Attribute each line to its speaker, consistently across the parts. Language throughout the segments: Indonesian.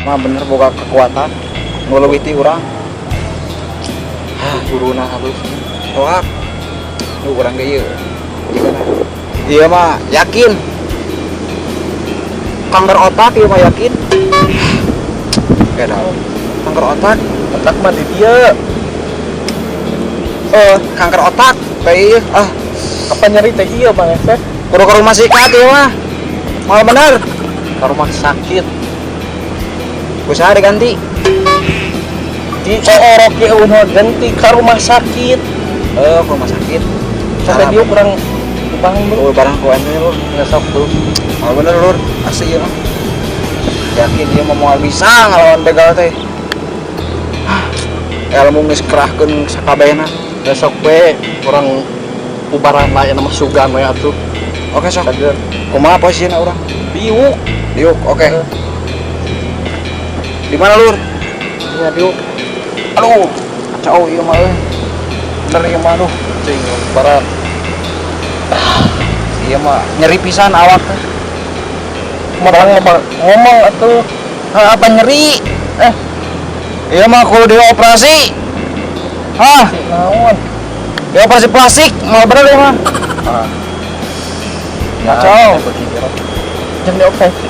Speaker 1: mah bener boga kekuatan nu leuwih ti urang. Guruna halus soak nu urang ge ieu jigana ieu mah yakin kanker otak ieu mah yakin beda kanker otak mah di dieu kanker otak kayak ieu apa nyeri teh ieu mah teh kudu ke rumah sikat ieu mah mal bener ke rumah sakit usaha diganti di orok ya udah ganti ke rumah sakit ke rumah sakit sampai dia kurang barang ku ente lur ngesok tuh mal bener lur asli ya mah yakin dia mau bisa ngelawan begal teh ilmu geus kerahkeun sakabehna besok we kurang ubaran lah yang nama sugan we atuh oke sok kumaha posisina urang diuk oke di mana lur ya diuk aduh kacau ieu mah euy bener ieu mah aduh cing barat ieu mah nyeri pisan awak teh ngomong atuh apa nyeri ieu mah kudu dioperasi naon dioperasi plastik mal bener ieu mah kacau jangan dioperasi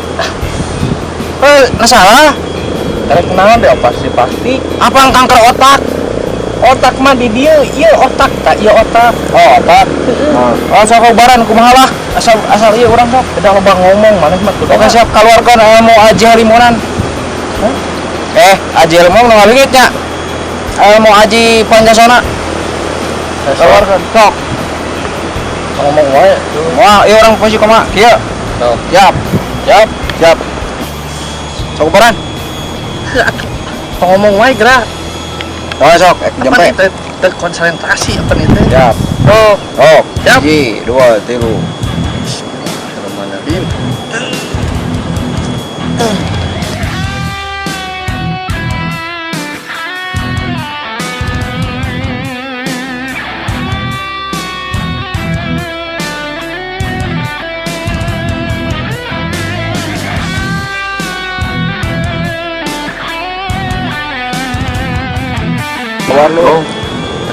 Speaker 1: salah karek naon dioperasi plastik apang kanker otak mah di dieu ieu otak tak ieu otak otak sok ubaran kumaha lah asal ieu urang sok udah loba ngomong maneh mah oke siap kaluarkan ilmu aji halimonan aji halimon nu ngaleungit nya ilmu aji pancasona kaluarkan sok ngomong wae moal ieu urang posisi kumaha kieu siap sok ubaran ngomong wae gerak sok jempe teu konsentrasi apa nih teh siap siap 1 2 3 Bismillahirrahmanirrahim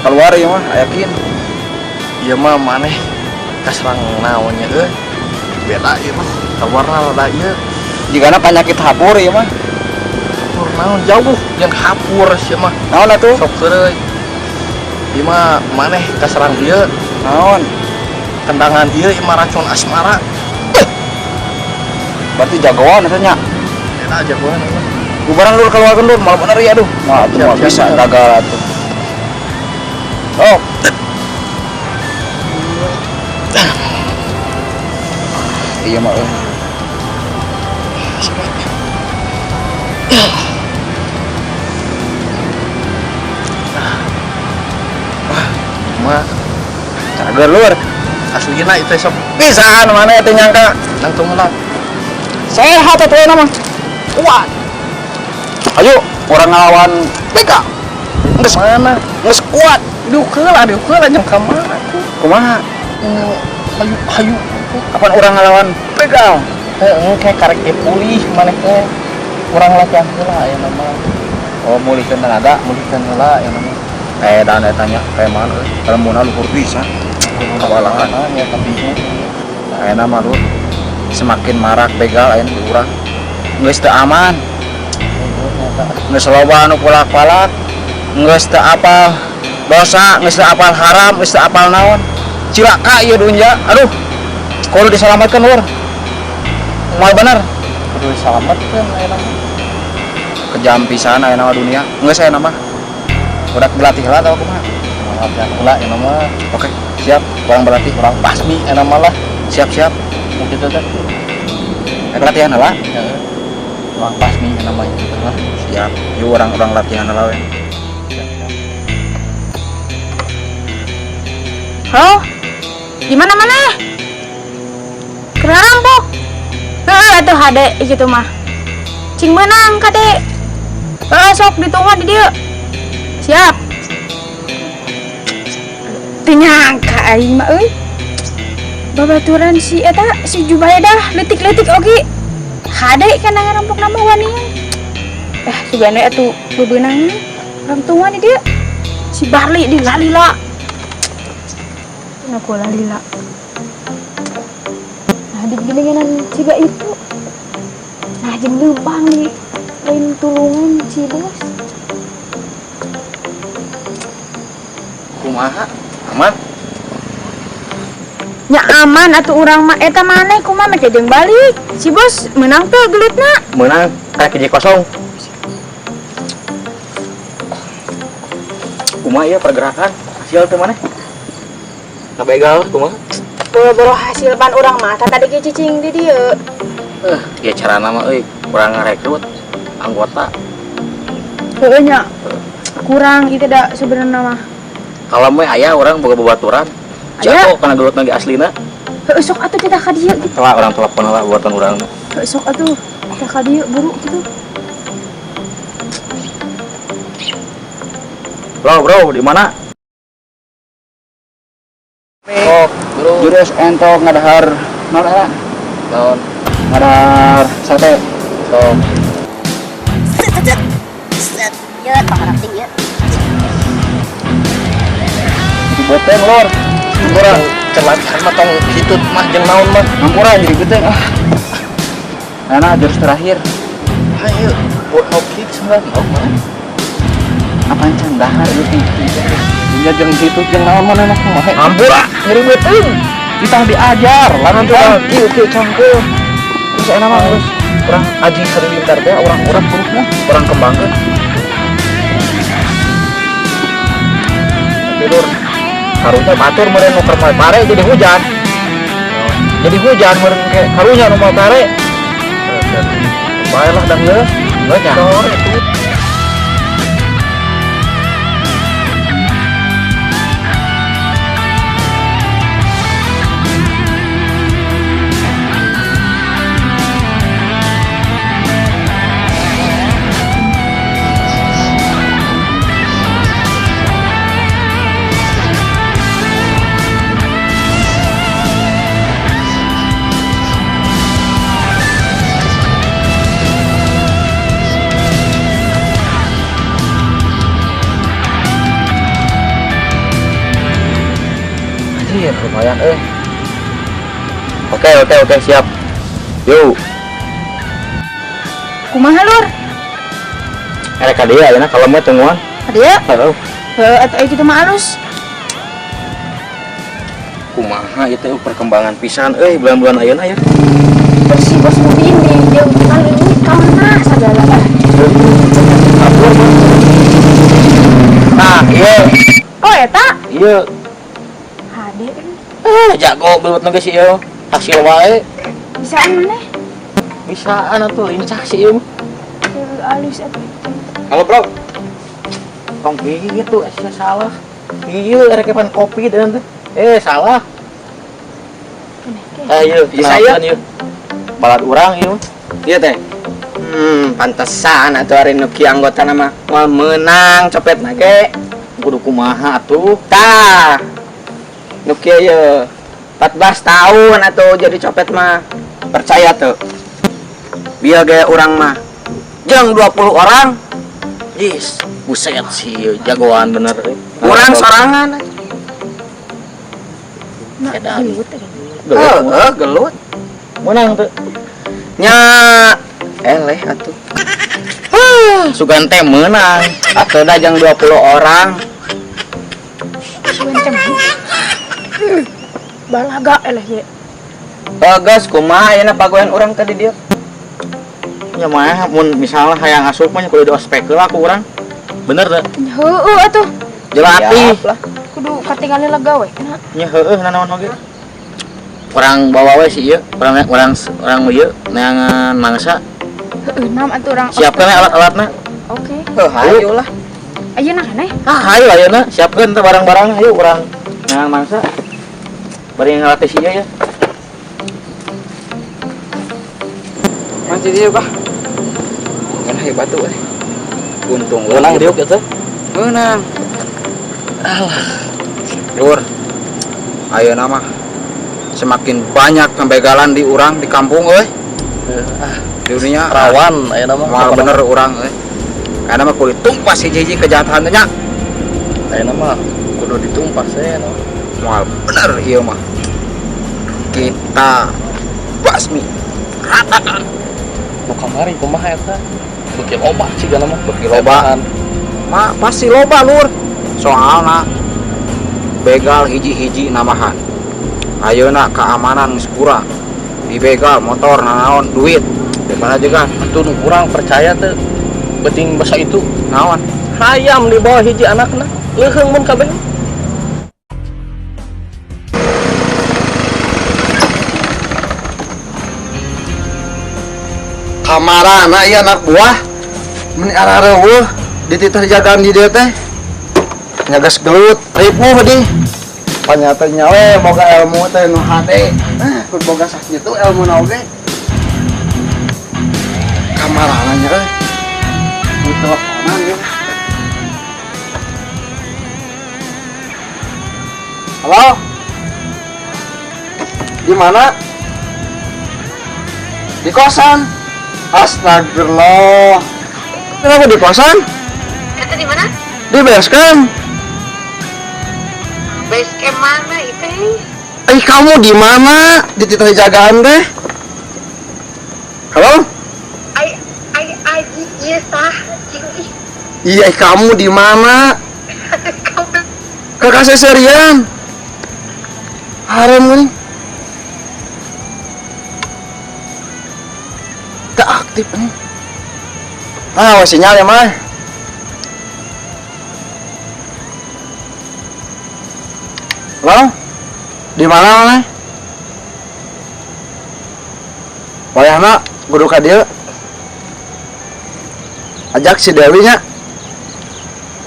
Speaker 1: keluar ya mah yakin iya mah maneh kaserang naonnya beda ieu mah keluarna da ieu jigana penyakit hapur ieu mah hapur naon jauh yang hapur sia mah naon atuh sok keureuy ieu mah maneh kaserang dieu naon kendangan dieu ieu mah racun asmara berarti jagoan eta nya eta jagoan bubaran lur keluarkeun lur mal bener ya aduh mah bisa gagal atuh iya mah cager lur aslina itu sok pisan mana teh nyangka nangtung lah sehat atuh mah kuat ayo orang ngelawan begal geus mana geus kuat diuk heula jeung ka mana kumaha hayu kapan orang ngelawan begal kayak karek pulih maneh teh urang latihan heula ayeuna mah mulihkeun tenaga heula ayeuna mah dan tanya kayak mana ilmuna luhur pisan kawalahan nya tapi ayeuna mah lur semakin marak begal ayeuna di urang geus teu aman geus loba anu pulak-palak geus teu apal dosa geus teu apal haram geus teu apal naon cilaka ieu dunya aduh kudu diselamatkeun lur moal bener kudu diselamatkeun ayeuna mah kejam pisan ayeuna mah dunia geus ayeuna mah udah berlatih heula tau kumaha latihan heula ayeuna mah oke siap urang berlatih urang pasmi ayeuna mah lah siap mungkin teh latihan heula heeh urang pasmi ayeuna mah siap ieu urang latihan heula we
Speaker 2: halo gimana mana kerampok atuh hade gitu mah cing menang kade sok ditunggu di dia siap nyangka aing mah euy babaturan si eta si Jubaida leutik-leutik oge hade kana ngarampok nama wanian Sugane atuh bebenangan orang tua nih dia. Si Barli di lalila. Kenapa lalila? Nah, di gedengan ciga itu. Nah, jeung leumpang nih. Lain tulungan si bos.
Speaker 1: Kumaha? Aman?
Speaker 2: Nya aman atuh urang mah eta maneh kumaha make jeung balik. Si bos menang teh gelutna.
Speaker 1: Menang kayak hiji kosong. Kumaha ieu pergerakan? Hasil teh maneh? Kabegal kumaha?
Speaker 2: Boro-boro hasil pan urang mah tadi ge cicing di dieu.
Speaker 1: Ya carana mah euy, kurang ngarekrut anggota.
Speaker 2: Heueuh nya. Kurang itu da sebenarnya mah.
Speaker 1: Kalau mah aya orang boga babaturan.
Speaker 2: Aya?
Speaker 1: Jatuh kana gelut lagi aslina.
Speaker 2: Heueuh sok atuh kita ka dieu gitu.
Speaker 1: Telah orang telepon lah buatan urang.
Speaker 2: Heueuh sok atuh kita ka dieu buru gitu.
Speaker 1: Bro, di mana? Oh, bro. Jurus entok ngadahar naon eta? Naon? Ngadahar sate. So.
Speaker 3: Set, ya, pangarap ting ya.
Speaker 1: Boteng lor. Hampura celatan mah tong hitut mah jeung naon mah. Hampura jadi beteng ah. Nah, jurus terakhir. Ayo, buat kick sebenarnya. Oh, mana? Apaan candahan itu dia jeung situ jeung naon mana mah kumaha hampura nyeri beuteung kita diajar lamun tuh kieu cangkeum terus enak mah terus urang aji halilintar teh orang-orang burukna orang kembangkeun tidur karunya batur meureun nu keur pare jadi hujan meureun ke karunya nu mau pare bae lah dah geus nya sore tuh. Lumayan Oke siap yuk
Speaker 2: Kumaha lur?
Speaker 1: Erek ka dieu ayeuna kalau mau tungguan
Speaker 2: Dia?
Speaker 1: heuh
Speaker 2: Atuh kitu mah alus.
Speaker 1: kumaha ieu teh perkembangan pisan bulan-bulan ayeuna ya
Speaker 2: Bersih bos Udin nih jeung kali ini kawanna sagala.
Speaker 1: nah iya
Speaker 2: Oh eta?
Speaker 1: iya
Speaker 2: Hade.
Speaker 1: jago belut nage si ieu hasil wae
Speaker 2: Bisaan maneh?
Speaker 1: bisaan atuh lincah si ieu
Speaker 2: Alus atuh.
Speaker 1: halo bro tong gitu sia salah ieu erek pan kopi dan salah ieu saya ieu balad urang ieu
Speaker 4: Iya teh. Pantesan atuh ari nu kieu anggota nama moal meunang copet na ge.
Speaker 1: kudu kumaha atuh
Speaker 4: Tah. Nu kieu ye 14 tahun atuh jadi copet mah. Percaya tuh. Bieu ge urang mah. Jeung 20 orang.
Speaker 1: Yes, buset sih jagoan bener.
Speaker 4: Urang sorangan.
Speaker 2: Nah,
Speaker 4: Gelut.
Speaker 1: Menang tuh.
Speaker 4: Nya eleh atuh.
Speaker 1: Sugan teh menang.
Speaker 4: Atuh da jeung 20 orang.
Speaker 2: Suencem. Balaga eleh ye.
Speaker 4: Bagas kumaha ayeuna pagoyan urang tadi dieu?
Speaker 1: Ya mah mun misalnya hayang asup mah kudu diospek heula ku urang. Bener teh.
Speaker 2: Heueuh atuh.
Speaker 1: Jelatih.
Speaker 4: Siap lah.
Speaker 2: Kudu katingali lega we.
Speaker 1: Nya heueuh nanaon oge. Urang bawa we si ieu, urang ieu neangan mangsa.
Speaker 2: Heueuh nam atuh urang.
Speaker 1: Siapkeun alat-alatna.
Speaker 2: Oke.
Speaker 4: Hayu lah.
Speaker 2: Ayeuna keneh.
Speaker 1: Hayu ayeuna siapkeun teh barang-barang hayu urang neangan mangsa. Bari ngalatih si ieu ya.
Speaker 4: Manci dia bah. Kan hebat tuh. Untung
Speaker 1: Menang diuk eta.
Speaker 4: Menang.
Speaker 1: Lur. Ayeuna mah semakin banyak pembegalan di urang di kampung euy. Di dunia
Speaker 4: Rawan ayeuna mah.
Speaker 1: moal bener urang euy. Karena mah kudu tumpas hiji-hiji kejahatan nya. Ayeuna mah kudu ditumpas no. Moal bener ieu mah. Kita basmi ratakan.
Speaker 5: Nu kamari kumaha eta? Beuki loba cigana mah beuki
Speaker 1: Lobaan. Pasti loba lur. Soalna begal hiji-hiji namahan. Ayeuna keamanan geus kurang. Dibegal motor nanaon duit. Daripada juga
Speaker 5: atuh nu kurang percaya teu beting basa itu
Speaker 1: naon.
Speaker 5: hayam di bawah hiji anakna leuheung mun kabeh.
Speaker 4: Kamarana ieu anak buah mun arareueuh dititah jagaan di dieu teh nyagas gelut ripuh di panyatanya we boga ilmu teh nu hade kun boga sakitu ilmu na oge kamarana nya euy di teleponan ya. Halo, di mana? Di kosan. Astagfirullah. Kenapa di kosan?
Speaker 3: Kata di mana?
Speaker 4: Di base camp.
Speaker 3: Base camp mana itu?
Speaker 4: Kamu di mana? Di titik jagaan teh. Halo?
Speaker 3: Iya sah.
Speaker 4: Iya, kamu di mana? Kakak seserian. Harem nih. Tak aktif nih. Sinyal ya mah. Halo? Di mana mah? Wayahna kudu ka dieu. Ajak si Dewi nya.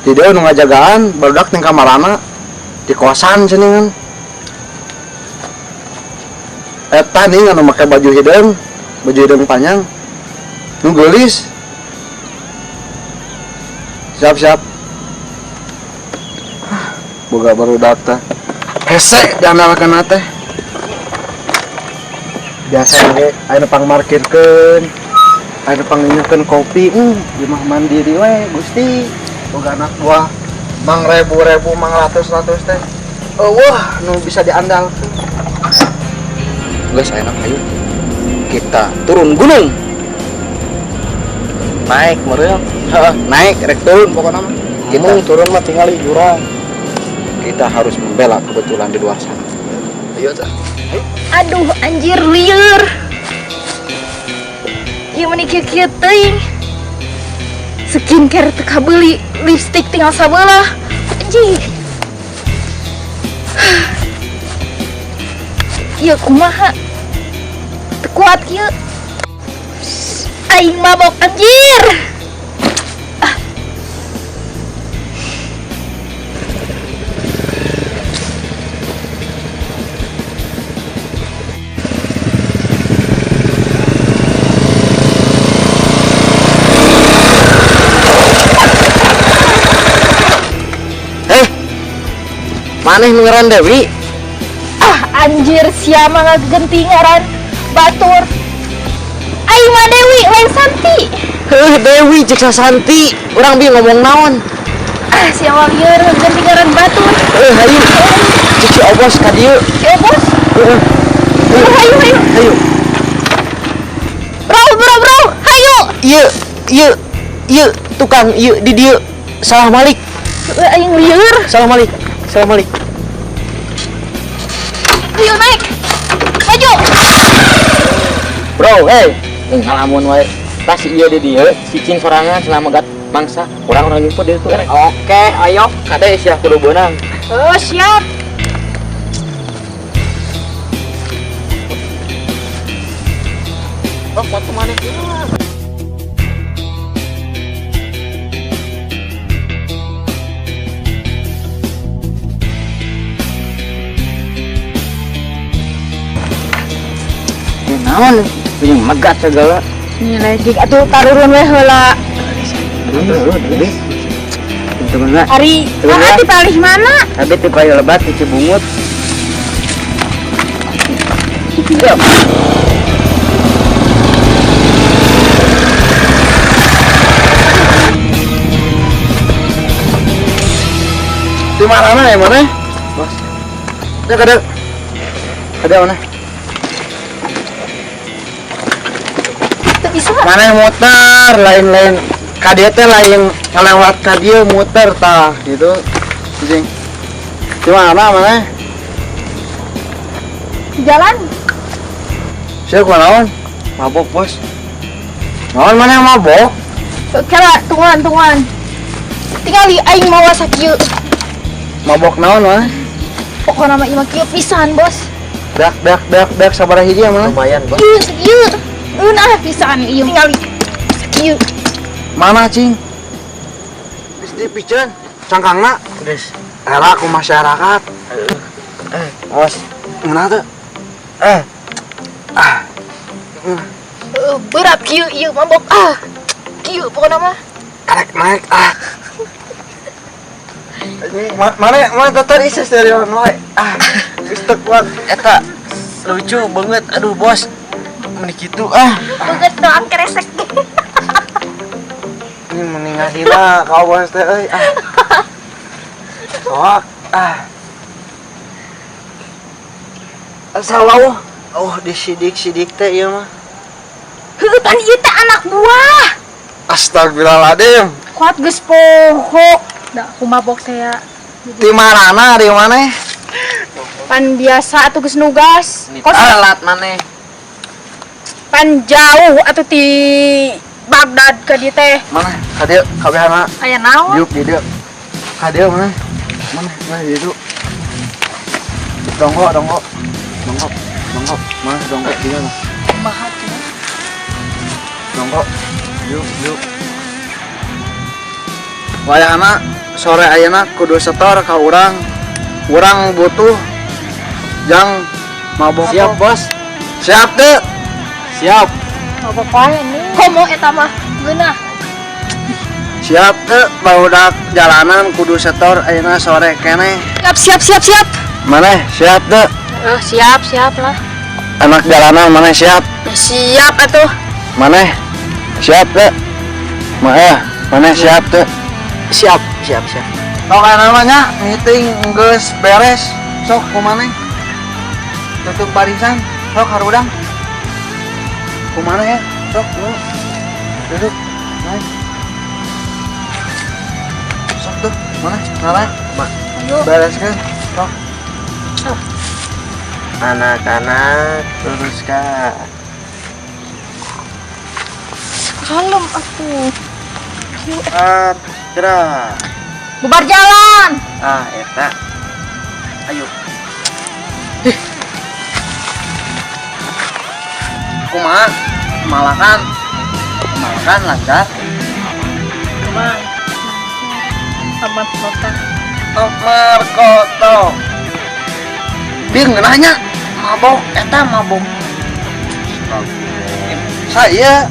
Speaker 4: Di dieu nu ngajagaan barudak ning kamarana di kosan cenengan. Eta nih anu make baju hidung panjang. Nu geulis. Siap. Boga barudak teh. Hese diandalkeun teh. Biasa ge aya pang markirkeun. Aya pang nyukeun kopi. Di mah mandiri we Gusti. Boga anak buah mang ribu mang ratus teh. Wah, nu bisa diandalkeun.
Speaker 1: Guys, enak ayo. Kita turun gunung.
Speaker 5: Naik meureun.
Speaker 1: Naik rek turun pokoknya mah.
Speaker 5: Kita turun mah tinggal jurang.
Speaker 1: Kita harus membela kebetulan di luar sana. Ayo tah.
Speaker 2: Aduh anjir liur. Ieu meni kieu teuing. Skincare teu kabeli, lipstick tinggal sabelah. Anjing. Ieu kumaha? Teu kuat kieu. Aing mabok anjir.
Speaker 4: Maneh ngeran Dewi?
Speaker 2: Anjir siapa ngagenti ngaran batur. Aing mah Dewi lain Santi.
Speaker 4: Dewi cek Santi. Urang bi ngomong naon?
Speaker 2: Siapa lieur ngagenti ngaran batur.
Speaker 4: Hayu. Cici obos ka dieu.
Speaker 2: Bos? Hayu. Bro. Hayu.
Speaker 4: Ieu tukang ieu di dieu salah malik.
Speaker 2: Aing lieur.
Speaker 4: Salah malik.
Speaker 2: Ayo naik. Maju.
Speaker 5: Bro, ngalamun wae. Tas ieu di dieu, cicing sorangan selama gat mangsa. Orang-orang info dia tuh.
Speaker 4: Oke, ayo.
Speaker 5: Kade sia kudu beunang.
Speaker 2: Oh, siap.
Speaker 5: Oh, foto maneh.
Speaker 4: Naon? Yang megat segala.
Speaker 2: Ini lagi atuh tarurun we heula.
Speaker 4: Temen
Speaker 2: Ari, di palih mana?
Speaker 4: Tapi ti payu lebat di Cibungut. Di mana ya mana? Bos. Ada mana?
Speaker 2: Tuh bisa.
Speaker 4: Mana yang muter lain-lain. Kadieu teh lain ngelewat ka dieu muter tah gitu. Anjing. Di mana?
Speaker 2: Jalan.
Speaker 4: Siapa naon? Mabok, Bos. Naon mana yang mabok?
Speaker 2: Kira tungguan. Tinggali aing mawa sakieu.
Speaker 4: Mabok naon mah?
Speaker 2: Pokoknya mah ieu kieu pisan, Bos.
Speaker 4: Dak sabaraha hiji mah?
Speaker 5: Lumayan, Bos.
Speaker 2: Ieu. Eunah pisan ieu. Tinggali. Ieu.
Speaker 4: Mana, Cing? Geus dipiceun cangkangna.
Speaker 5: Geus.
Speaker 4: Era ku masyarakat.
Speaker 5: Bos.
Speaker 4: Ngeunah teu?
Speaker 2: Berat kieu mabok. Kieu pokoknya mah.
Speaker 4: Karek naik Mana tadi stereo wae. Geus teu kuat.
Speaker 5: Eta lucu banget. Aduh, Bos. Meni kitu
Speaker 2: Beget doang kresek.
Speaker 4: Ini meningasina kau Bos teh euy. Sok. Salau. Oh, disidik-sidik teh ieu mah.
Speaker 2: Heuh, tan ieu teh anak buah.
Speaker 4: Astagfirullahaladzim.
Speaker 2: Kuat geus poho. Da aku mabok teh ya.
Speaker 4: Di mana?
Speaker 2: Pan biasa atuh geus nugas. Kos
Speaker 5: alat maneh.
Speaker 2: pan jauh atuh ti Baghdad ke dieu teh.
Speaker 4: Mana? Kadieu kabehana.
Speaker 2: Aya naon?
Speaker 4: Yuk di dieu. Kadieu mana? Mana di dieu. Donggo. Mana donggo di mana?
Speaker 2: Bahat ya.
Speaker 4: Donggo. Yuk. Wayahna sore ayeuna kudu setor ka urang. Urang butuh jang mabok.
Speaker 5: Siap, Bos.
Speaker 4: Siap teu?
Speaker 5: Siap.
Speaker 2: Mabok wae nih. Komo eta mah geunah.
Speaker 4: Siap teu barudak jalanan kudu setor ayeuna sore keneh.
Speaker 2: Siap.
Speaker 4: Maneh siap teu?
Speaker 2: Siap lah.
Speaker 4: Anak jalanan maneh siap?
Speaker 2: Siap atuh.
Speaker 4: Maneh siap teu? Maneh siap teu?
Speaker 5: Siap.
Speaker 4: Sok namanya meeting geus beres. Sok kumaneh? Tutup barisan. Sok harudang. Kumaneh ya? Sok lu. Duduk. Naik. Sok tuh. Mana? Nara?
Speaker 2: Ayo.
Speaker 4: Bereskeun. Sok.
Speaker 5: Anak-anak teruskan.
Speaker 2: Kalem atuh.
Speaker 5: Gerak.
Speaker 2: Bubar jalan.
Speaker 5: Eta. Ayo.
Speaker 4: Kumaha? Malakan lancar.
Speaker 2: Cuman amat kota.
Speaker 4: Omar koto. Dia ngeunahnya mabok, eta mabok. Saya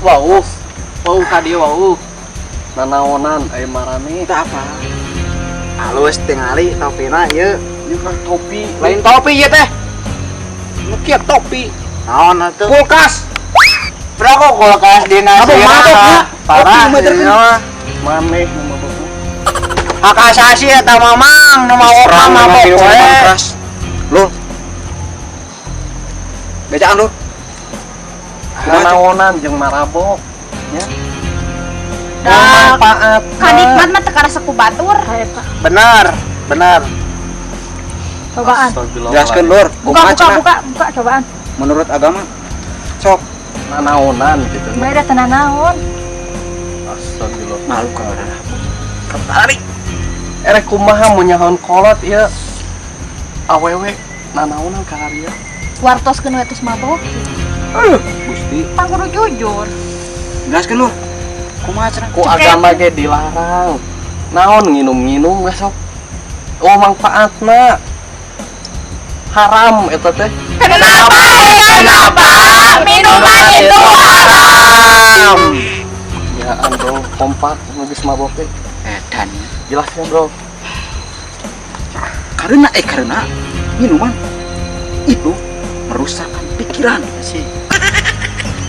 Speaker 1: Wau kadieu wau. Nanaonan aya marane.
Speaker 4: itu apa? Halus tingali topina ieu.
Speaker 1: Ieu mah topi.
Speaker 4: Lain topi ieu teh.
Speaker 1: Nu kieu topi.
Speaker 4: Naon atuh?
Speaker 1: Kulkas.
Speaker 4: Berapa kulkas dina
Speaker 1: Mabok, mabok, ya.
Speaker 4: Parah.
Speaker 1: Topi mah terkeun.
Speaker 4: Mah.
Speaker 1: Maneh nu mabok.
Speaker 4: Hak asasi eta mamang nu mabok mabok we. Lu. Becaan lu.
Speaker 1: Nanaonan jeung marabok. Ya.
Speaker 2: Dah.
Speaker 1: Manfaat.
Speaker 2: Kadikmat mah teu karasa ku batur. Eta.
Speaker 4: Benar.
Speaker 2: Cobaan.
Speaker 4: Jelaskeun Lur.
Speaker 2: Buka cobaan.
Speaker 4: Menurut agama. Sok.
Speaker 1: Nanaonan gitu.
Speaker 2: Beda tenan naon.
Speaker 1: Astagfirullah.
Speaker 4: Malu kalau ada.
Speaker 1: Ketarik. Erek kumaha mun nyahoan kolot ieu. Awewe nanaonan ka haria.
Speaker 2: Wartoskeun we tos mabok.
Speaker 1: Gusti.
Speaker 2: Pan kudu jujur.
Speaker 4: Jelaskeun Lur. Kumaha cenah?
Speaker 1: Ku agama ge dilarang. Naon nginum-nginum we sok. Oh manfaatna. Haram eta teh.
Speaker 2: Kenapa? Minuman itu haram.
Speaker 1: Ya bro, kompak geus mabok teh.
Speaker 4: Edan.
Speaker 1: Jelaskeun bro.
Speaker 4: Karena minuman itu merusakkan pikiran.
Speaker 1: Si.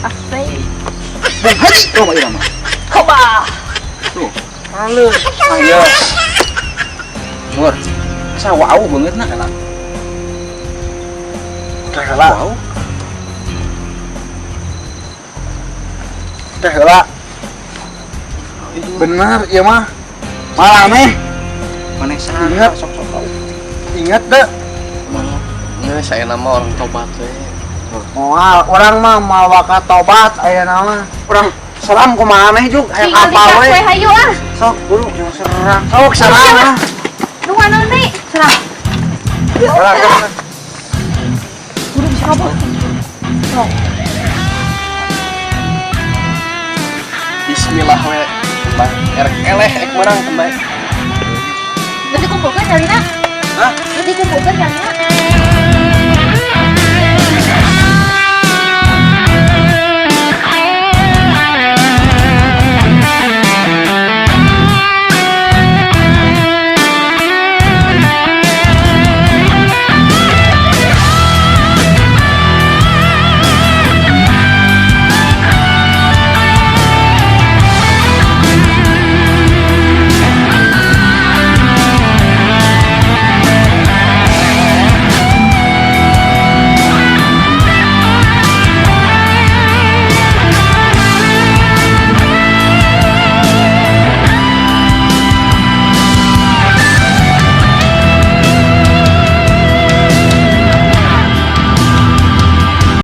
Speaker 2: Asli.
Speaker 4: Bung Haji Roma Irama.
Speaker 2: Coba.
Speaker 4: Tuh.
Speaker 1: Halus.
Speaker 4: Ayo.
Speaker 1: Nur, asa wow banget na kana.
Speaker 4: Heula.
Speaker 1: Wow.
Speaker 4: Teh heula. Bener ieu mah. Malame.
Speaker 1: Mana
Speaker 4: Ingat.
Speaker 1: sok-sok tahu.
Speaker 4: Ingat deh.
Speaker 1: Ini saya nama orang tobat teh.
Speaker 4: Moal orang mah mawa ka tobat aya nama. Urang salam kumaha meh juk aya
Speaker 2: Tinggal di
Speaker 4: kapal we.
Speaker 2: kue hayu ah.
Speaker 4: Sok dulu yang serang. Sok sarang ah.
Speaker 2: Lu mana nih? Serang.
Speaker 4: Serang.
Speaker 2: Udah bisa kabur.
Speaker 1: Bismillah we. Mbah, erek eleh ek menang tembak.
Speaker 2: Nanti kumpulkan kali nak.
Speaker 1: Hah?
Speaker 2: Nanti kumpulkan kali nak.